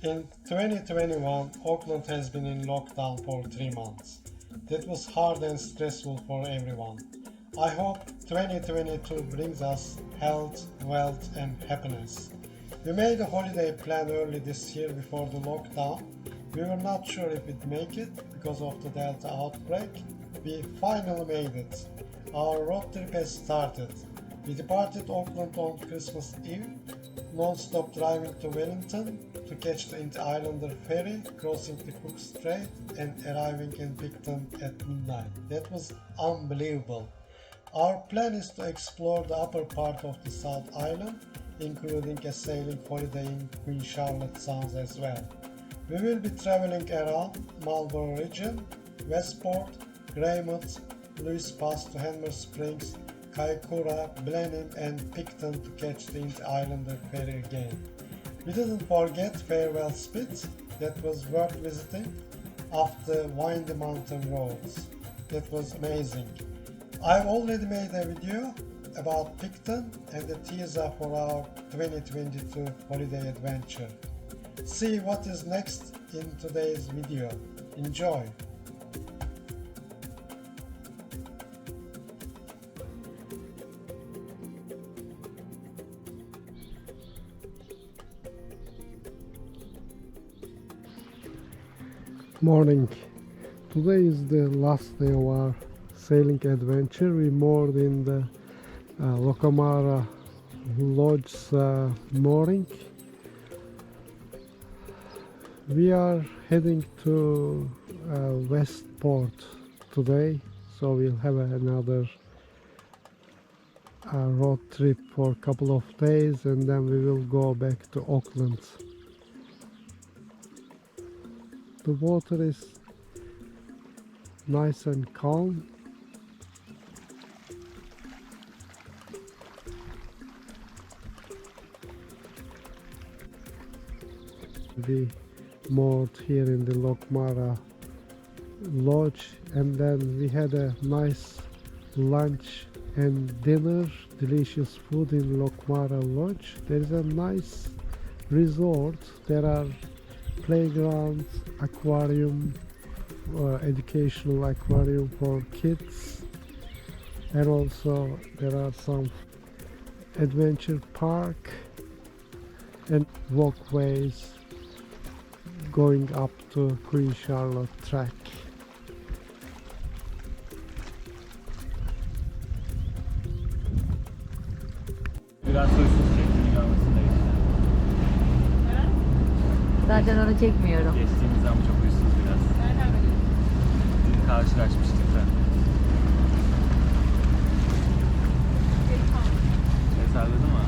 In 2021, Auckland has been in lockdown for 3 months. That was hard and stressful for everyone. I hope 2022 brings us health, wealth and happiness. We made a holiday plan early this year before the lockdown. We were not sure if we'd make it because of the Delta outbreak. We finally made it. Our road trip has started. We departed Auckland on Christmas Eve, non-stop driving to Wellington to catch the Inter-Islander ferry, crossing the Cook Strait and arriving in Picton at midnight. That was unbelievable. Our plan is to explore the upper part of the South Island, including a sailing holiday in Queen Charlotte Sounds as well. We will be traveling around Marlborough region, Westport, Greymouth, Lewis Pass to Hanmer Springs, Kaikoura, Blenheim and Picton to catch the Inter-Islander ferry again. We didn't forget Farewell Spit, that was worth visiting, after windy mountain roads. That was amazing. I've already made a video about Picton and the teaser for our 2022 holiday adventure. See what is next in today's video. Enjoy! Morning. Today is the last day of our sailing adventure. We moored in the Waikawa Lodge's mooring. We are heading to Westport today, so we'll have another road trip for a couple of days and then we will go back to Auckland. The water is nice and calm. We moored here in the Waikawa Lodge and then we had a nice lunch and dinner, delicious food in Waikawa Lodge. There is a nice resort. There are playgrounds, aquarium, educational aquarium for kids, and also there are some adventure park and walkways going up to Queen Charlotte track. Biraz huysuz çektiğini görmesindeyiz. Zaten onu çekmiyorum. Geçtiğimiz zaman çok huysuz biraz. Nereden biliyorsun? Dün karşılaşmıştık da. Mesajladı mı?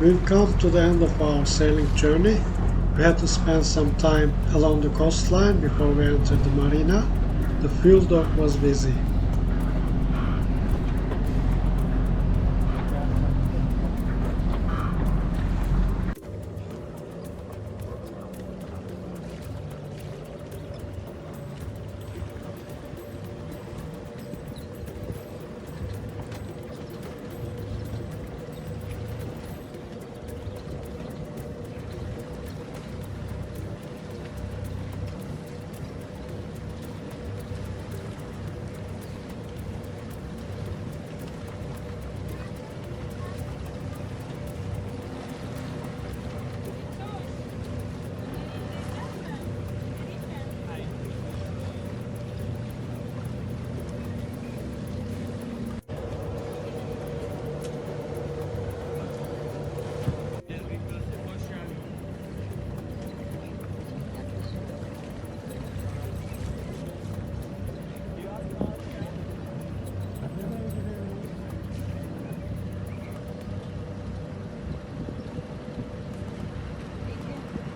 We've come to the end of our sailing journey. We had to spend some time along the coastline before we entered the marina. The fuel dock was busy.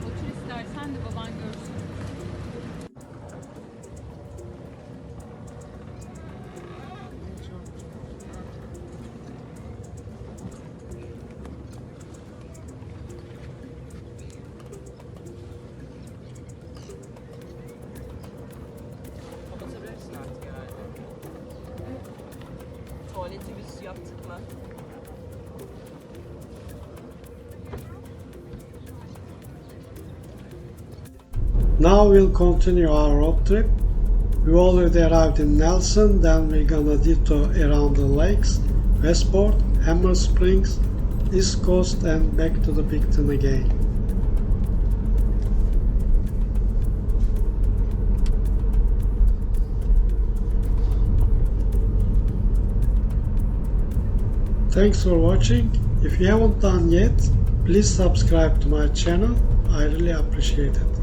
Otur istersen de baban görsün. Kapatabilirsin artık herhalde. Tuvaleti biz yaptık mı? Now we'll continue our road trip. We already arrived in Nelson, then we're gonna detour around the lakes, Westport, Hammer Springs, East Coast and back to the Picton again. Thanks for watching. If you haven't done yet, please subscribe to my channel. I really appreciate it.